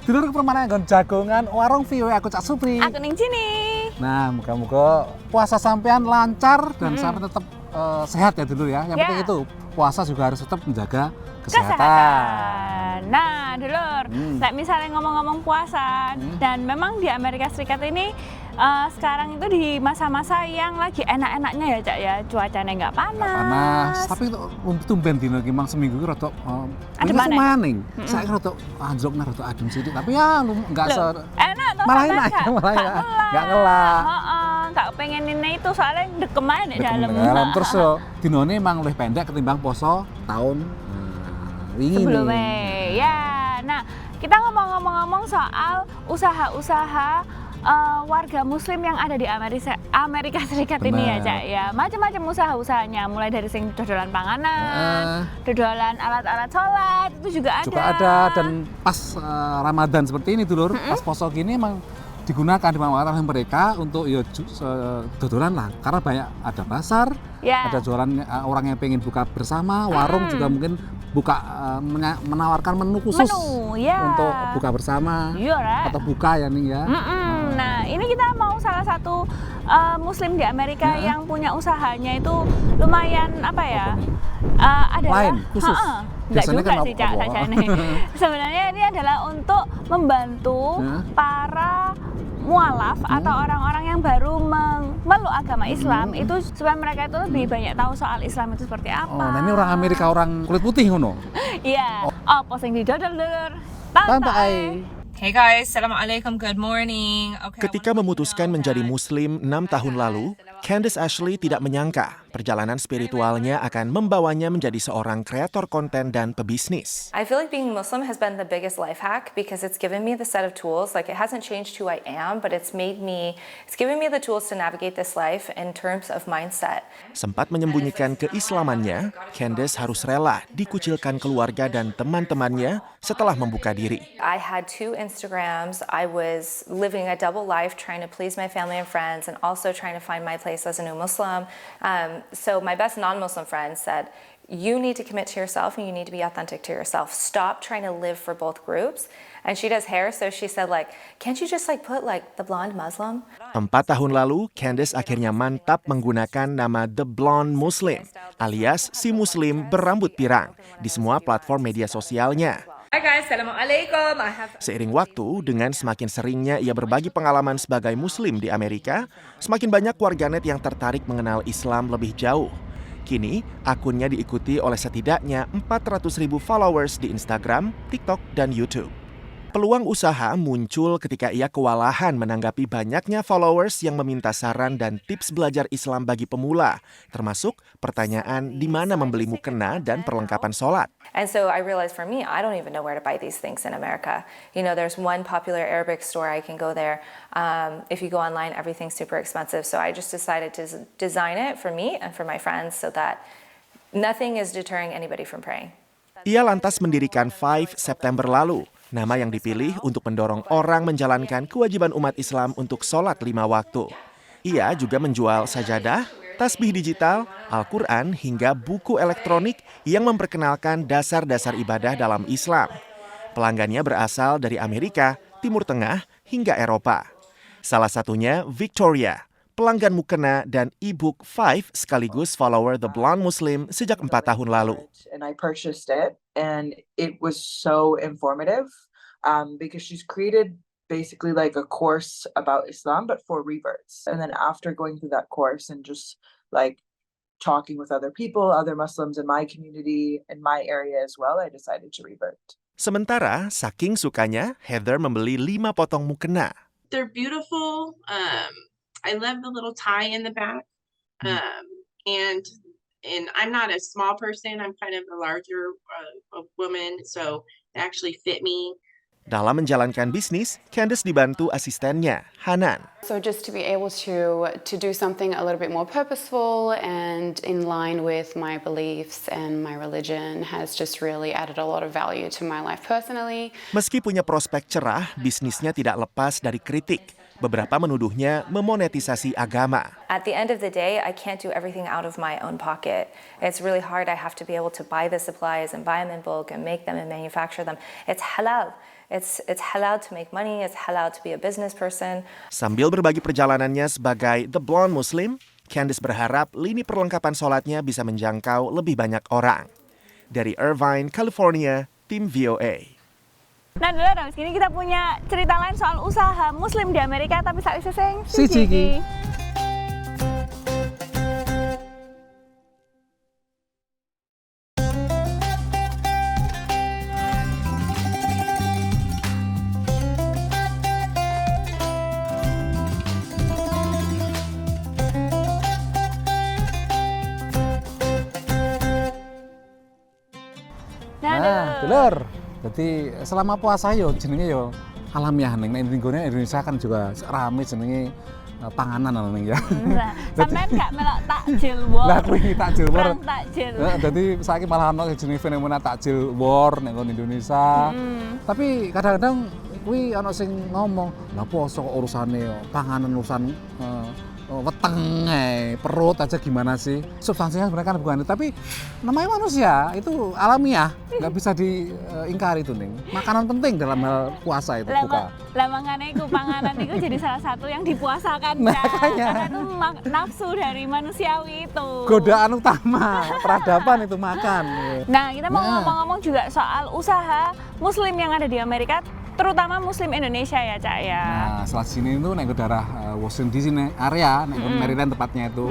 Dulur permane nggon jagongan warung view aku Cak Supri. Aku ning sini. Nah, muga-muga puasa sampean lancar dan sampai tetap sehat ya dulur ya. Yang penting itu puasa juga harus tetap menjaga kesehatan. Nah, dulur, misalnya ngomong-ngomong puasa dan memang di Amerika Serikat ini sekarang itu di masa-masa yang lagi enak-enaknya ya Cak ya, cuacanya nggak panas. Tapi tumben dino ki mang seminggu ki rada Adem maneh. maning. Saiki rada anjlok rada adem sithik, tapi ya enggak Enak toh malah sampean enak, nggak enggak ngelak. Heeh, nggak pengen ini itu soalnya degem aja di dalam. Terus yo dinone emang luwih pendek ketimbang poso tahun wingi. Sebelumnya. Ya. Nah, kita ngomong-ngomong soal usaha-usaha warga muslim yang ada di Amerika Serikat ini ya Cak ya, macam-macam usaha-usahanya, mulai dari sing dodolan panganan, dodolan alat-alat sholat itu juga ada. Dan pas Ramadan seperti ini dulur, pas poso gini emang digunakan di mana mereka untuk ya dodolan lah, karena banyak ada pasar, ada jualan orang yang pengen buka bersama, warung juga mungkin buka menawarkan menu khusus untuk buka bersama atau buka ya nih ya. Nah ini kita mau salah satu muslim di Amerika yang punya usahanya itu lumayan apa ya, adalah lain khusus. Enggak juga kan sih Cak sajane. Sebenarnya ini adalah untuk membantu para mualaf atau orang-orang yang baru memeluk agama Islam itu supaya mereka itu lebih banyak tahu soal Islam itu seperti apa. Oh, nah ini orang Amerika, orang kulit putih ngono. Iya. Posting di dodol dulur. Santai. Hey guys, Assalamualaikum, good morning. Ketika memutuskan menjadi Muslim 6 tahun lalu, Candace Ashley tidak menyangka perjalanan spiritualnya akan membawanya menjadi seorang kreator konten dan pebisnis. I feel like being Muslim has been the biggest life hack because it's given me the set of tools. Like it hasn't changed who I am, but it's given me the tools to navigate this life in terms of mindset. Sempat menyembunyikan keislamannya, Candace harus rela dikucilkan keluarga dan teman-temannya setelah membuka diri. I had 2 Instagrams. I was living a double life, trying to please my family and friends, and also trying to find my place as a new Muslim. So my best non-Muslim friend said, you need to commit to yourself and you need to be authentic to yourself. Stop trying to live for both groups. And she does hair, so she said can't you just put the blonde Muslim? 4 tahun lalu, Candace akhirnya mantap menggunakan nama The Blonde Muslim, alias si Muslim berambut pirang, di semua platform media sosialnya. Hi guys, Assalamualaikum. Seiring waktu, dengan semakin seringnya ia berbagi pengalaman sebagai Muslim di Amerika, semakin banyak warganet yang tertarik mengenal Islam lebih jauh. Kini, akunnya diikuti oleh setidaknya 400.000 followers di Instagram, TikTok, dan YouTube. Peluang usaha muncul ketika ia kewalahan menanggapi banyaknya followers yang meminta saran dan tips belajar Islam bagi pemula, termasuk pertanyaan di mana membeli mukena dan perlengkapan sholat. And so I realized for me, I don't even know where to buy these things in America. You know, there's one popular Arabic store, I can go there. If you go online, everything's super expensive. So I just decided to design it for me and for my friends so that nothing is deterring anybody from praying. Ia lantas mendirikan 5 September lalu, nama yang dipilih untuk mendorong orang menjalankan kewajiban umat Islam untuk sholat 5 waktu. Ia juga menjual sajadah, tasbih digital, Al-Quran, hingga buku elektronik yang memperkenalkan dasar-dasar ibadah dalam Islam. Pelanggannya berasal dari Amerika, Timur Tengah, hingga Eropa. Salah satunya Victoria, pelanggan mukena dan e-book 5 sekaligus follower The Blonde Muslim sejak 4 tahun lalu. And I purchased it, and it was so informative because she's created basically like a course about Islam, but for reverts. And then after going through that course and just talking with other people, other Muslims in my community, in my area as well, I decided to revert. Sementara, saking sukanya, Heather membeli 5 potong mukena. They're beautiful. I love the little tie in the back. And I'm not a small person. I'm kind of a larger woman, so they actually fit me. Dalam menjalankan bisnis, Candace dibantu asistennya, Hanan. So just to be able to do something a little bit more purposeful and in line with my beliefs and my religion has just really added a lot of value to my life personally. Meski punya prospek cerah, bisnisnya tidak lepas dari kritik. Beberapa menuduhnya memonetisasi agama. At the end of the day, I can't do everything out of my own pocket. It's really hard. I have to be able to buy the supplies and buy them in bulk and make them and manufacture them. It's halal. It's halal to make money. It's halal to be a business person. Sambil berbagi perjalanannya sebagai The Blonde Muslim, Candice berharap lini perlengkapan sholatnya bisa menjangkau lebih banyak orang. Dari Irvine, California, tim VOA. Nah, dulu habis ini kita punya cerita lain soal usaha Muslim di Amerika, tapi saat seseng Si Ciki. Nah, dulur. Jadi selama puasa yo jenenge yo alamiah ning Indonesia kan juga rame jenenge panganan ning ya. Sampeyan gak melok takjil war. Lah kuwi takjil war. Takjil. Dadi saiki malah ono jenenge fenomena takjil war ning Indonesia. Tapi kadang-kadang kuwi ono sing ngomong, "Lah poso urusane panganan urusan weteng perut aja gimana sih?" Substansinya sebenarnya kan bukan itu, tapi namanya manusia itu alamiah, nggak bisa diingkari itu nih. Makanan penting dalam hal puasa itu buka. Lah mangane iku panganan itu jadi salah satu yang dipuasakan. Karena itu nafsu dari manusiawi itu. Godaan utama peradaban itu makan. Nah, kita mau ngomong-ngomong juga soal usaha Muslim yang ada di Amerika, terutama Muslim Indonesia ya, Cak ya. Nah, selat sini itu nek daerah Washington DC area, nek Maryland tepatnya itu.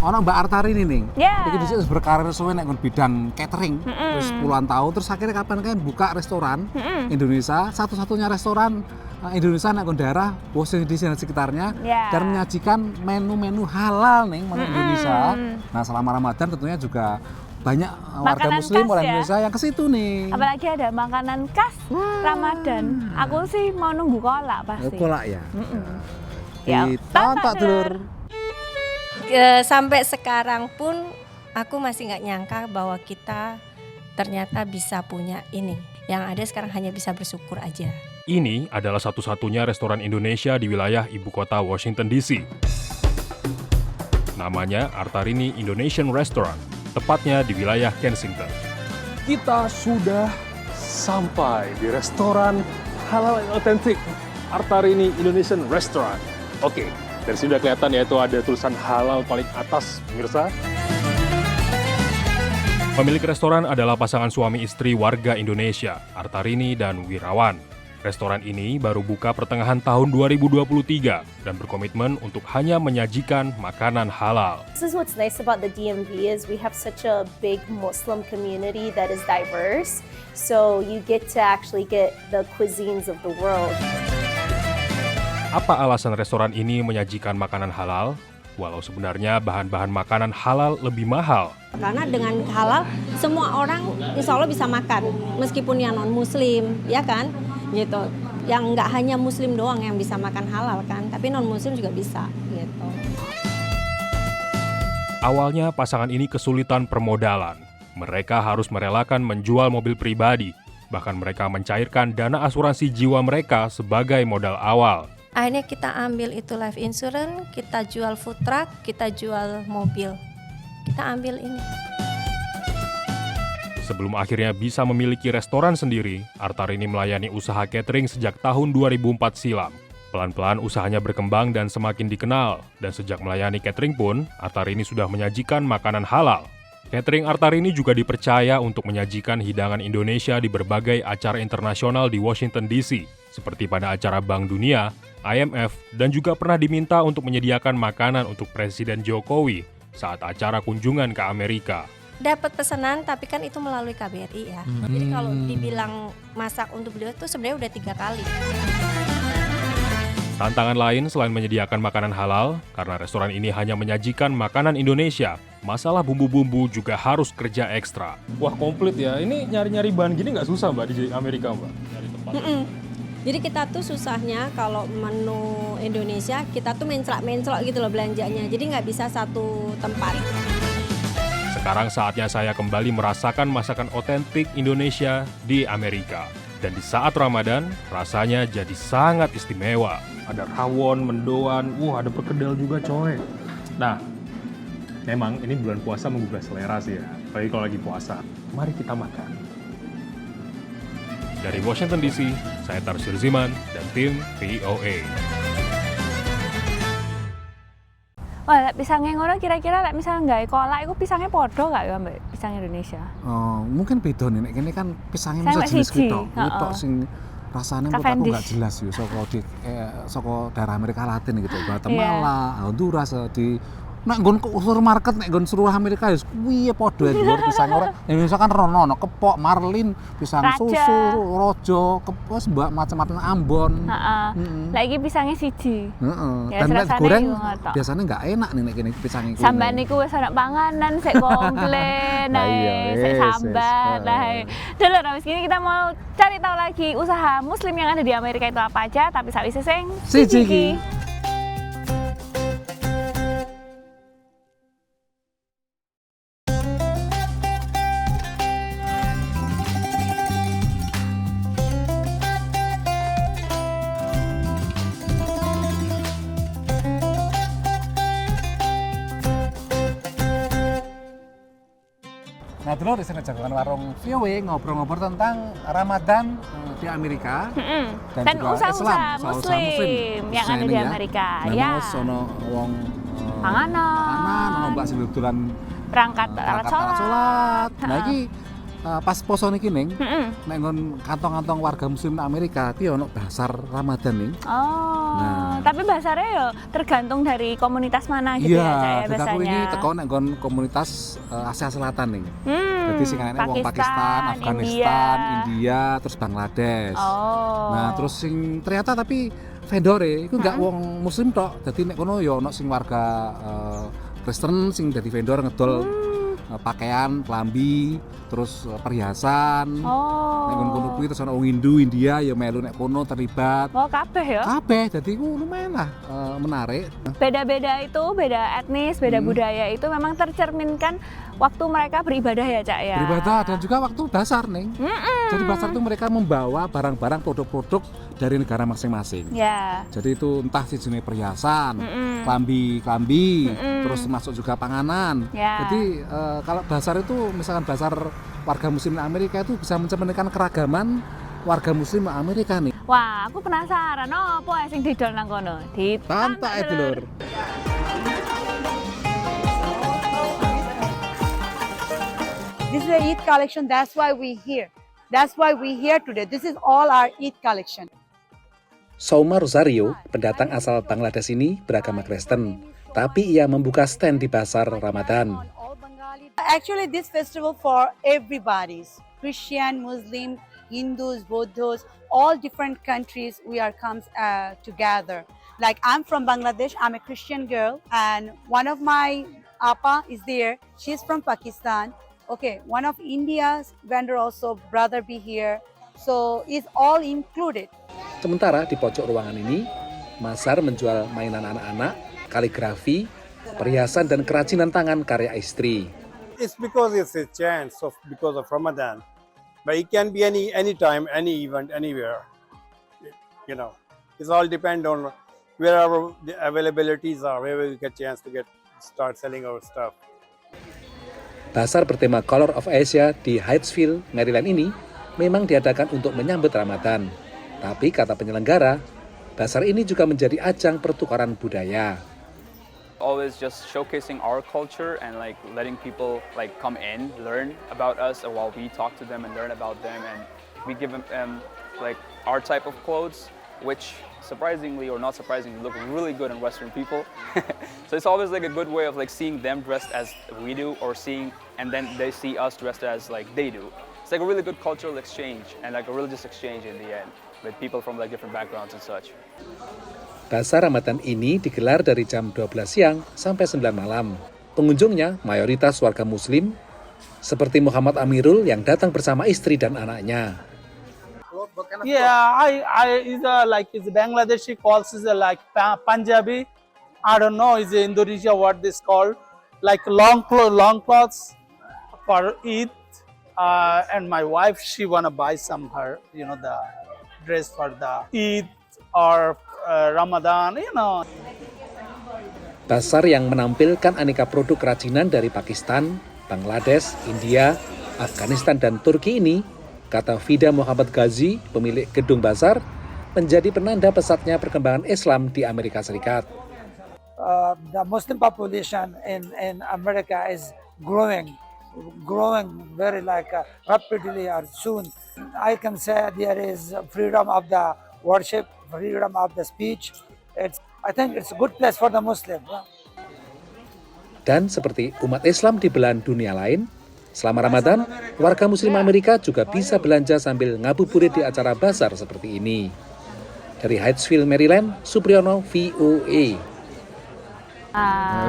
Ono Mbak Artari ini nih. Iki dhisik berkarir suwe nek bidang catering, terus puluhan tahun, terus akhirnya kapan kan buka restoran Indonesia, satu-satunya restoran Indonesia nek daerah Washington DC dan sekitarnya, dan menyajikan menu-menu halal nih menu Indonesia. Nah, selama Ramadan tentunya juga banyak warga Muslim orang Indonesia yang ke situ nih. Apalagi ada makanan khas Ramadan. Aku sih mau nunggu kolak pasti. Kolak ya. Ya, tonton dulur. Sampai sekarang pun aku masih nggak nyangka bahwa kita ternyata bisa punya ini. Yang ada sekarang hanya bisa bersyukur aja. Ini adalah satu-satunya restoran Indonesia di wilayah ibu kota Washington DC. Namanya Artarini Indonesian Restaurant, tepatnya di wilayah Kensington. Kita sudah sampai di restoran halal yang otentik, Artarini Indonesian Restaurant. Oke, dari sini udah kelihatan ya, itu ada tulisan halal paling atas, pemirsa. Pemilik restoran adalah pasangan suami istri warga Indonesia, Artarini dan Wirawan. Restoran ini baru buka pertengahan tahun 2023 dan berkomitmen untuk hanya menyajikan makanan halal. This is what's nice about the DMV is we have such a big Muslim community that is diverse. So you get to actually get the cuisines of the world. Apa alasan restoran ini menyajikan makanan halal? Walau sebenarnya bahan-bahan makanan halal lebih mahal. Karena dengan halal semua orang insya Allah bisa makan, meskipun yang non Muslim, ya kan? Gitu. Yang nggak hanya Muslim doang yang bisa makan halal kan, tapi non Muslim juga bisa. Gitu. Awalnya pasangan ini kesulitan permodalan. Mereka harus merelakan menjual mobil pribadi. Bahkan mereka mencairkan dana asuransi jiwa mereka sebagai modal awal. Akhirnya kita ambil itu life insurance, kita jual food truck, kita jual mobil. Kita ambil ini. Sebelum akhirnya bisa memiliki restoran sendiri, Artarini melayani usaha catering sejak tahun 2004 silam. Pelan-pelan usahanya berkembang dan semakin dikenal, dan sejak melayani catering pun, Artarini sudah menyajikan makanan halal. Catering Artarini juga dipercaya untuk menyajikan hidangan Indonesia di berbagai acara internasional di Washington DC, seperti pada acara Bank Dunia, IMF, dan juga pernah diminta untuk menyediakan makanan untuk Presiden Jokowi saat acara kunjungan ke Amerika. Dapat pesanan, tapi kan itu melalui KBRI ya. Jadi kalau dibilang masak untuk beliau itu sebenarnya udah 3 kali. Tantangan lain selain menyediakan makanan halal, karena restoran ini hanya menyajikan makanan Indonesia, masalah bumbu-bumbu juga harus kerja ekstra. Wah, komplit ya. Ini nyari-nyari bahan gini nggak susah, Mbak, di Amerika, Mbak? Nyari tempat. Jadi kita tuh susahnya kalau menu Indonesia, kita tuh menclok-menclok gitu loh belanjanya. Jadi nggak bisa satu tempat. Sekarang saatnya saya kembali merasakan masakan otentik Indonesia di Amerika. Dan di saat Ramadan, rasanya jadi sangat istimewa. Ada rawon, mendoan, ada perkedel juga coy. Nah, memang ini bulan puasa menggugah selera sih ya, apalagi kalau lagi puasa. Mari kita makan. Dari Washington DC, saya Tarsyir Ziman dan tim VOA. Wah, pisangnya ngono kira-kira lek misalnya nggak kolak, itu pisangnya podo nggak ya mbak pisang Indonesia? Oh, mungkin beda nih. Ini kan pisangnya Saya bisa jenis siji. gitu, sing rasanya menurut aku Cavendish. nggak jelas ya. Soko daerah Amerika Latin gitu, Guatemala, Honduras di. Nek nggon supermarket, nek nggon seluruh Amerika ya kuwi podo ya dhuwur pisang ora. Indonesia kan rono kepok, marlin, pisang Raja. susu, rojo, kepos mbak macam-macam Ambon. Lagi pisangnya siji. Ya, Dan nek rasanya goreng juga ngotok. biasanya nggak enak nih nek kene pisangnya kuwi. Sambat niku wis ana panganan, sik komplain, Nah, iya, sik wis, sambat. Dulur, habis ini kita mau cari tahu lagi usaha muslim yang ada di Amerika itu apa aja, tapi sakwise sing Siji iki. Nah, dulu di sini jagoan warung VOA ngobrol-ngobrol tentang Ramadan di Amerika Dan juga usaha-usaha Islam, muslim yang ada di Amerika. Ya. Sono wong Panganan, ono mbak sing dodolan berangkat alat sholat. Nah, iki pas poso niki ning nek nggon kantong-kantong warga muslim Amerika iki ono basar Ramadan ning. Oh, tapi basarnya ya tergantung dari komunitas mana gitu ya, Cak, ya Iya, biasanya. aku ini teko nek nggon komunitas Asia Selatan ning. Jadi sing ana wong Pakistan, Afghanistan, India, terus Bangladesh. Oh. Nah, terus sing ternyata tapi vendore iku enggak wong muslim tok. Dadi nek kono ya ono sing warga Kristen sing dadi vendor ngedol pakaian, klambi, terus perhiasan. Nek kono kuwi terus ana wong Hindu, India ya melu nek kono terlibat. Oh, kabeh ya? Kabeh, jadi ku lumayan lah menarik. Beda-beda itu, beda etnis, beda budaya itu memang tercerminkan waktu mereka beribadah ya, Cak ya. Beribadah dan juga waktu basar ning. Jadi basar itu mereka membawa barang-barang produk-produk dari negara masing-masing. Ya. Jadi itu entah jenis perhiasan, klambi, terus masuk juga panganan. Ya. Jadi kalau basar itu misalkan basar warga muslim Amerika itu bisa mencerminkan keragaman warga muslim Amerika nih. Wah, aku penasaran apa sing didol nang kono. Tantak ya, Dulur. This is the Eid collection. That's why we here. That's why we here today. This is all our Eid collection. Sauma Rosario, pendatang asal Bangladesh ini beragama Kristen, tapi ia membuka stand di pasar Ramadan. Actually, this festival for everybody's Christian, Muslim, Hindus, Buddhists, all different countries. We are comes together. Like I'm from Bangladesh. I'm a Christian girl, and one of my appa is there. She's from Pakistan. Okay, one of India's vendor also brother be here. So it's all included. Sementara di pojok ruangan ini, Masar menjual mainan anak-anak, kaligrafi, perhiasan dan kerajinan tangan karya istri. It's because it's a chance because of Ramadan, but it can be any time, any event, anywhere. You know, it's all depend on wherever the availabilities are, where we get chance to start selling our stuff. Pasar bertema Color of Asia di Hyattsville, Maryland ini memang diadakan untuk menyambut Ramadan. Tapi kata penyelenggara, pasar ini juga menjadi ajang pertukaran budaya. Always just showcasing our culture and like letting people like come in, learn about us, and while we talk to them and learn about them, and we give them like our type of clothes, which surprisingly or not surprisingly look really good on Western people. So it's always like a good way of like seeing them dressed as we do, or seeing and then they see us dressed as like they do. It's like a really good cultural exchange and like a religious exchange in the end with people from like different backgrounds and such. Pasar Ramadan ini digelar dari jam 12 siang sampai 9 malam. Pengunjungnya mayoritas warga muslim seperti Muhammad Amirul yang datang bersama istri dan anaknya. Yeah, I is like is Bangladeshi calls is like Punjabi. I don't know is Indonesia what this called, like long clothes for Eid. And my wife, she wanna buy some her, the dress for the Eid or Ramadan, Bazar yang menampilkan aneka produk kerajinan dari Pakistan, Bangladesh, India, Afghanistan, dan Turki ini, kata Vida Muhammad Ghazi, pemilik gedung bazar, menjadi penanda pesatnya perkembangan Islam di Amerika Serikat. The Muslim population in America is growing very rapidly or soon. I can say there is freedom of the worship, freedom of the speech. I think it's a good place for the Muslim. Dan seperti umat Islam di belahan dunia lain, selama Ramadan, warga Muslim Amerika juga bisa belanja sambil ngabuburit di acara bazar seperti ini. Dari Hyattsville, Maryland, Supriyono, VOA.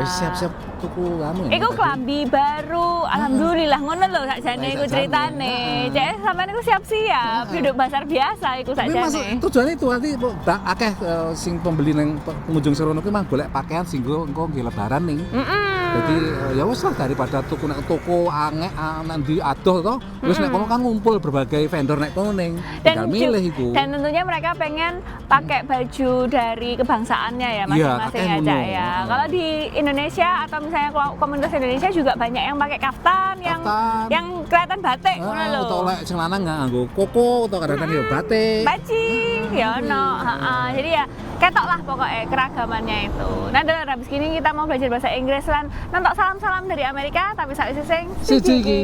Siap-siap tuku kamu ya. Iku klambi baru, alhamdulillah ngono lho sakjane iku ceritane. Cek sampean iku siap-siap duduk bazar biasa iku sakjane. Tapi tujuane itu nanti akeh sing pembeli ning pengunjung serono ki mah golek pakaian sing engko nggih lebaran ning. Jadi ya wis lah daripada tuku nek toko angek nanti adoh to, wis nek kono kan ngumpul berbagai vendor nek kono ning. Tinggal milih iku. Dan tentunya mereka pengen pakai baju dari kebangsaannya ya masing-masing ya, Cak ya. Kalau di Indonesia atau misalnya komunitas Indonesia juga banyak yang pakai kaftan yang kelihatan batik ngono lho. Atau lek sing lanang nganggo koko atau kadang-kadang ya batik. Baci, ya ono, Jadi ya ketok lah pokoknya keragamannya itu. Nah, dan habis gini kita mau belajar bahasa Inggris lan nonton salam-salam dari Amerika tapi sakwise sing siji iki.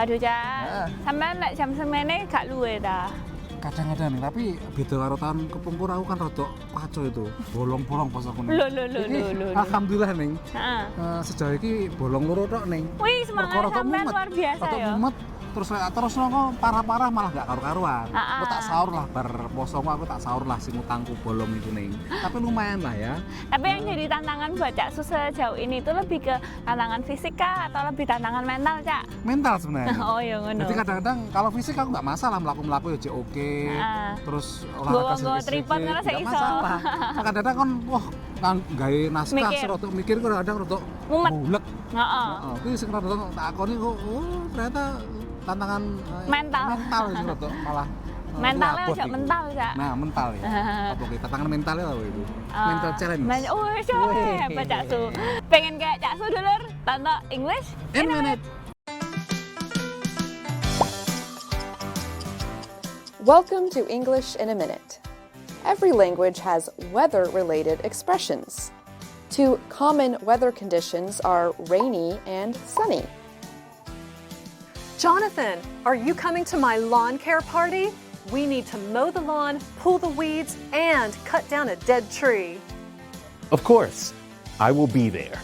Aduh, Cak. Sampeyan lek jam semene gak luwe ta? Kadang-kadang nih, tapi beda karo tahun kepungkur aku kan rada paco itu. Bolong-bolong pas aku ning. Lho. Alhamdulillah ning. Sejauh ini bolong loro tok ning. Wih, semangat sampean luar biasa ya. Terus nongko parah-parah malah gak karu-karuan. Aku tak sahur lah bar poso aku tak sahur lah sing utangku bolong itu ning. Tapi lumayan lah ya. Tapi yang jadi tantangan buat Cak Su sejauh ini itu lebih ke tantangan fisik kah atau lebih tantangan mental, Cak? Mental sebenarnya. Oh ya ngono. Jadi kadang-kadang kalau fisik aku nggak masalah melaku ya oke. Terus olahraga sedikit-sedikit nggak masalah. Kadang-kadang kan kan gawe naskah serotok mikir kadang-kadang rotok bulet. Kuwi sing rada takoni kok ternyata tantangan mental sing rotok malah mentalnya aja mental, Cak. Nah, mental ya. Apa tantangan mentalnya apa itu? Mental challenge. Hebat Cak Su. Pengen kayak Cak Su dulur, tonton English in a minute. Welcome to English in a Minute. Every language has weather-related expressions. Two common weather conditions are rainy and sunny. Jonathan, are you coming to my lawn care party? We need to mow the lawn, pull the weeds, and cut down a dead tree. Of course, I will be there.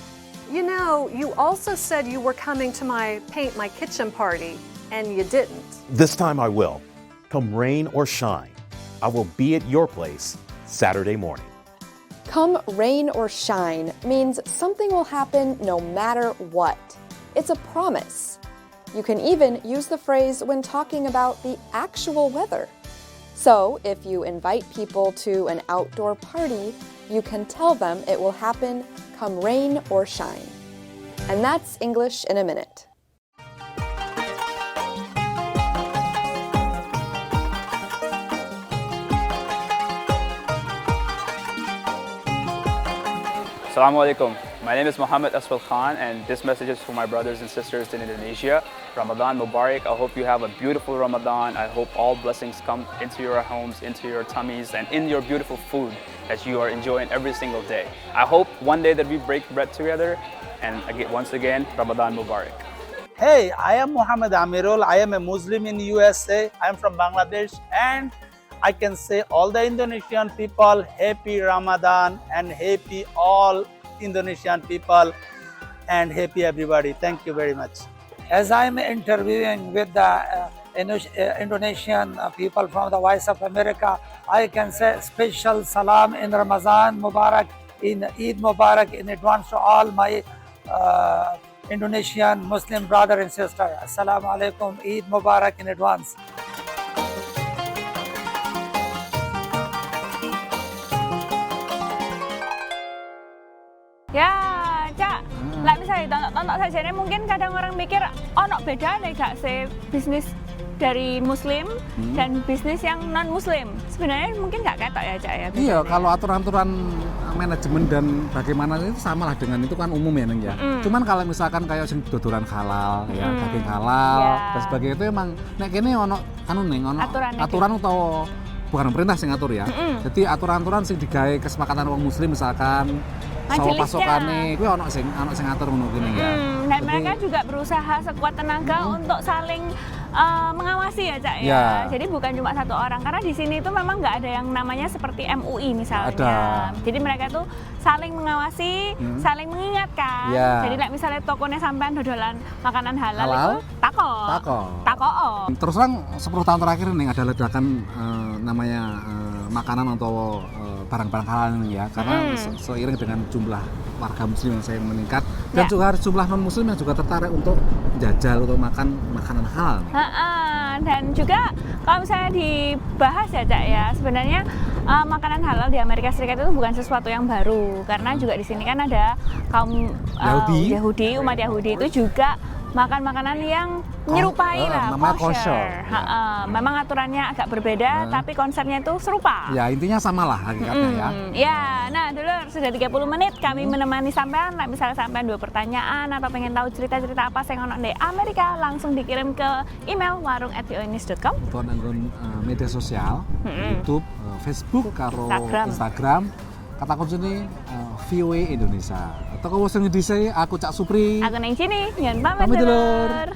You know, you also said you were coming to my paint my kitchen party, and you didn't. This time I will. Come rain or shine, I will be at your place Saturday morning. Come rain or shine means something will happen no matter what. It's a promise. You can even use the phrase when talking about the actual weather. So, if you invite people to an outdoor party, you can tell them it will happen come rain or shine. And that's English in a minute. Assalamu alaikum. My name is Muhammad Asfal Khan, and this message is for my brothers and sisters in Indonesia. Ramadan Mubarak. I hope you have a beautiful Ramadan. I hope all blessings come into your homes, into your tummies, and in your beautiful food that you are enjoying every single day. I hope one day that we break bread together, and again, once again, Ramadan Mubarak. Hey, I am Muhammad Amirul. I am a Muslim in USA. I am from Bangladesh, and I can say all the Indonesian people, happy Ramadan and happy all Indonesian people and happy everybody. Thank you very much. As I'm interviewing with the Indonesian people from the Voice of America, I can say special salam in Ramadan Mubarak in Eid Mubarak in advance to all my Indonesian Muslim brother and sister. Assalamualaikum, Eid Mubarak in advance. Ya, Cak. Lah misalnya tonton saja ini mungkin kadang orang mikir ono beda nih gak sih bisnis dari Muslim dan bisnis yang non Muslim. Sebenarnya mungkin nggak ketok ya, Cak ya. Iya, kalau aturan-aturan manajemen dan bagaimana itu sama lah dengan itu kan umum ya, Neng ya. Cuman kalau misalkan kayak dodoran halal ya, daging halal dan sebagainya itu emang nek kene ono anu Neng, ono aturan atau bukan perintah sing ngatur ya. Jadi aturan-aturan sing digawe kesepakatan wong Muslim misalkan soal pasokane kuwi ono sing ngatur ngono kene ya. Dan mereka juga berusaha sekuat tenaga untuk saling mengawasi ya, Cak ya. Jadi bukan cuma satu orang karena di sini itu memang nggak ada yang namanya seperti MUI misalnya. Jadi mereka tuh saling mengawasi, saling mengingatkan. Jadi misalnya tokonya sampean dodolan makanan halal itu takok. Terus terang 10 tahun terakhir ini ada ledakan namanya makanan atau barang-barang halal ini ya, karena seiring dengan jumlah warga muslim yang saya meningkat dan juga jumlah non muslim yang juga tertarik untuk jajal untuk makan makanan halal. Dan juga kalau misalnya dibahas ya, Cak ya, sebenarnya makanan halal di Amerika Serikat itu bukan sesuatu yang baru karena juga di sini kan ada kaum Yahudi, umat Yahudi itu juga makan makanan yang menyerupai lah kosher. Memang aturannya agak berbeda tapi konsepnya itu serupa. Ya intinya sama lah hakikatnya ya. Ya, nah dulur sudah 30 menit kami menemani sampean. Nah, misalnya sampean dua pertanyaan atau pengen tahu cerita-cerita apa yang ono di Amerika, langsung dikirim ke email warung@voanews.com. Atau nanggon media sosial, YouTube, Facebook, karo Instagram. Kata kunci ini VOA Indonesia. Atau kalau sing dhisik aku Cak Supri. Aku neng sini, nyen pamit dulur.